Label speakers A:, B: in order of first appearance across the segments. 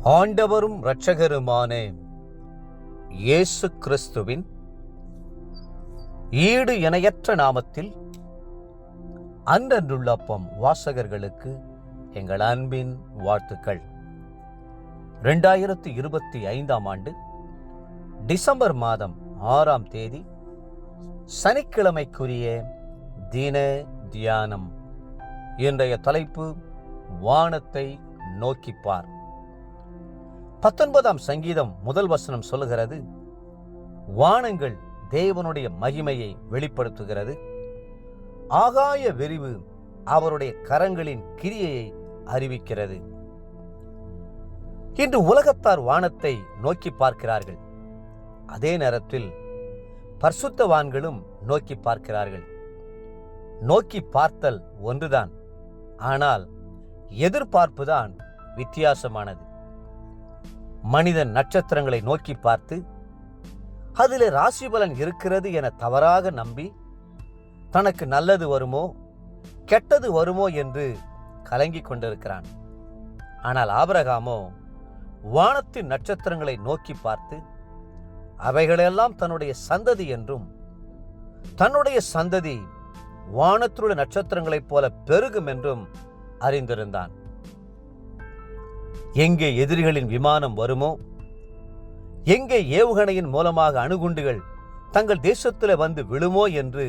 A: ஆண்டவரும் இரட்சகருமான இயேசு கிறிஸ்துவின் ஈடு இணையற்ற நாமத்தில் அன்றன்றுள்ள அப்பம் வாசகர்களுக்கு எங்கள் அன்பின் வாழ்த்துக்கள். 2025 ஆண்டு டிசம்பர் மாதம் 6ஆம் தேதி சனிக்கிழமைக்குரிய தின தியானம். இன்றைய தலைப்பு வானத்தை நோக்கிப்பார். 19ஆம் சங்கீதம் முதல் வசனம் சொல்லுகிறது, வானங்கள் தேவனுடைய மகிமையை வெளிப்படுத்துகிறது, ஆகாய விரிவு அவருடைய கரங்களின் கிரியையை அறிவிக்கிறது. இன்று உலகத்தார் வானத்தை நோக்கி பார்க்கிறார்கள். அதே நேரத்தில் பரிசுத்தவான்களும் நோக்கி பார்க்கிறார்கள். நோக்கி பார்த்தல் ஒன்றுதான், ஆனால் எதிர்பார்ப்புதான் வித்தியாசமானது. மனிதன் நட்சத்திரங்களை நோக்கி பார்த்து அதிலே ராசிபலன் இருக்கிறது என தவறாக நம்பி தனக்கு நல்லது வருமோ கெட்டது வருமோ என்று கலங்கிக் கொண்டிருக்கிறான். ஆனால் ஆபிரகாமோ வானத்தின் நட்சத்திரங்களை நோக்கி பார்த்து அவைகளெல்லாம் தன்னுடைய சந்ததி என்றும் தன்னுடைய சந்ததி வானத்திலுள்ள நட்சத்திரங்களைப் போல பெருகும் என்றும் அறிந்திருந்தான். எங்கே எதிரிகளின் விமானம் வருமோ, எங்கே ஏவுகணையின் மூலமாக அணுகுண்டுகள் தங்கள் தேசத்தில் வந்து விழுமோ என்று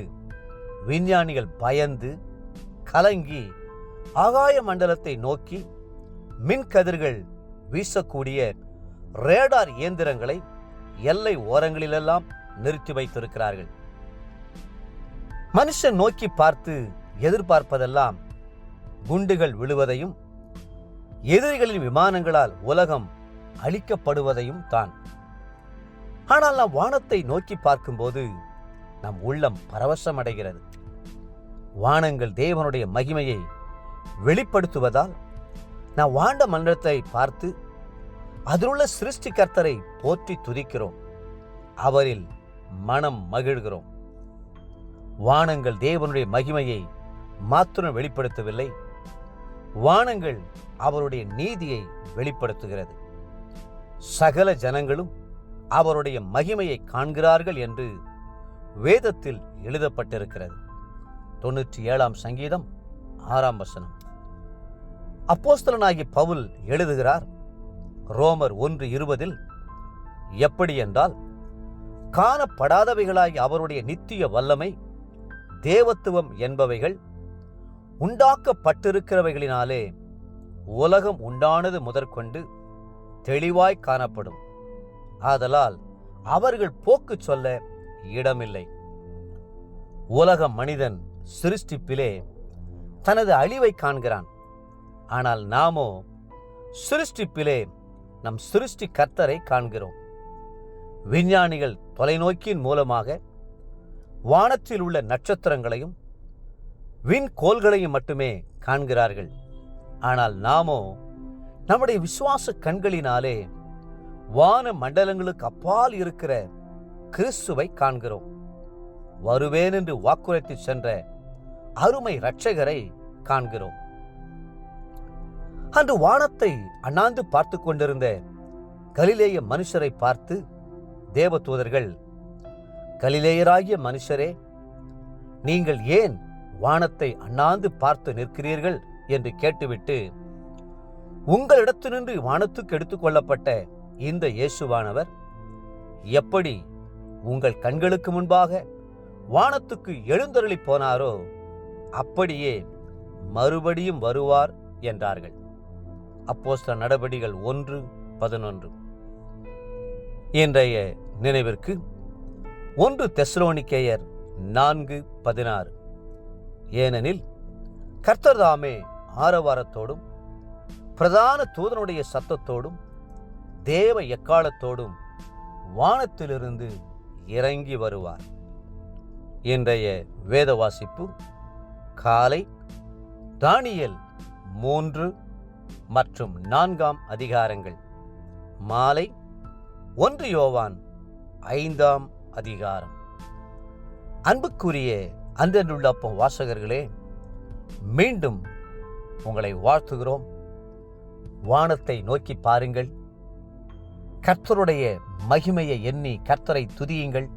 A: விஞ்ஞானிகள் பயந்து கலங்கி ஆகாய மண்டலத்தை நோக்கி மின்கதிர்கள் வீசக்கூடிய ரேடார் இயந்திரங்களை எல்லை ஓரங்களிலெல்லாம் நிறுத்தி வைத்திருக்கிறார்கள். மனுஷன் நோக்கி பார்த்து எதிர்பார்ப்பதெல்லாம் குண்டுகள் விழுவதையும் எதிரிகளின் விமானங்களால் உலகம் அழிக்கப்படுவதையும் தான். ஆனால் நாம் வானத்தை நோக்கி பார்க்கும்போது நம் உள்ளம் பரவசமடைகிறது. வானங்கள் தேவனுடைய மகிமையை வெளிப்படுத்துவதால் நாம் வாண்ட மண்டலத்தை பார்த்து அதிலுள்ள சிருஷ்டிகர்த்தரை போற்றி துதிக்கிறோம், அவரில் மனம் மகிழ்கிறோம். வானங்கள் தேவனுடைய மகிமையை மாத்திரம் வெளிப்படுத்தவில்லை, வானங்கள் அவருடைய நீதியை வெளிப்படுத்துகிறது. சகல ஜனங்களும் அவருடைய மகிமையை காண்கிறார்கள் என்று வேதத்தில் எழுதப்பட்டிருக்கிறது. 97ஆம் சங்கீதம் 6ஆம் வசனம். அப்போஸ்தலனாகிய பவுல் எழுதுகிறார், ரோமர் 1:20, எப்படி என்றால், காணப்படாதவைகளாகிய அவருடைய நித்திய வல்லமை தேவத்துவம் என்பவைகள் உண்டாக்கப்பட்டிருக்கிறவைகளினாலே உலகம் உண்டானது முதற்கொண்டு தெளிவாய் காணப்படும். ஆதலால் அவர்கள் போக்கு சொல்ல இடமில்லை. உலக மனிதன் சிருஷ்டிப்பிலே தனது அழிவை காண்கிறான். ஆனால் நாமோ சிருஷ்டிப்பிலே நம் சிருஷ்டி கர்த்தரை காண்கிறோம். விஞ்ஞானிகள் தொலைநோக்கின் மூலமாக வானத்தில் உள்ள நட்சத்திரங்களையும் விண்கோள்களையும் மட்டுமே காண்கிறார்கள். ஆனால் நாமோ நம்முடைய விசுவாச கண்களினாலே வான மண்டலங்களுக்கு அப்பால் இருக்கிற கிறிஸ்துவை காண்கிறோம். வருவேன் என்று வாக்குரைத்து சென்ற அருமை இரட்சகரை காண்கிறோம். அன்று வானத்தை அண்ணாந்து பார்த்து கொண்டிருந்த கலிலேய மனுஷரை பார்த்து தேவதூதர்கள், கலிலேயராகிய மனுஷரே, நீங்கள் ஏன் வானத்தை அண்ணாந்து பார்த்து நிற்கிறீர்கள் என்று கேட்டுவிட்டு, உங்களிடத்தினின்று வானத்துக்கு எடுத்துக்கொள்ளப்பட்ட இந்த இயேசுவானவர் எப்படி உங்கள் கண்களுக்கு முன்பாக வானத்துக்கு எழுந்தருளி போனாரோ அப்படியே மறுபடியும் வருவார் என்றார்கள். அப்போஸ்தலர் நடபடிகள் 1:11. இன்றைய நினைவிற்கு 1 தெசலோனிக்கேயர் 4:16. ஏனெனில் கர்த்தர் தாமே ஆரவாரத்தோடும் பிரதான தூதனுடைய சத்தத்தோடும் தேவ எக்காலத்தோடும் வானத்திலிருந்து இறங்கி வருவார். இன்றைய வேத வாசிப்பு காலை தானியேல் 3 மற்றும் 4ஆம் அதிகாரங்கள், மாலை 1 யோவான் 5ஆம் அதிகாரம். அன்புக்குரிய அன்றன்றுள்ள அப்பம் வாசகர்களே, மீண்டும் உங்களை வாழ்த்துகிறோம். வானத்தை நோக்கி பாருங்கள், கர்த்தருடைய மகிமையை எண்ணி கர்த்தரை துதியுங்கள்.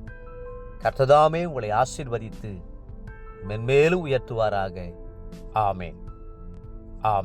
A: கர்த்ததாமே உங்களை ஆசீர்வதித்து மென்மேலும் உயர்த்துவாராக. ஆமென். ஆமென்.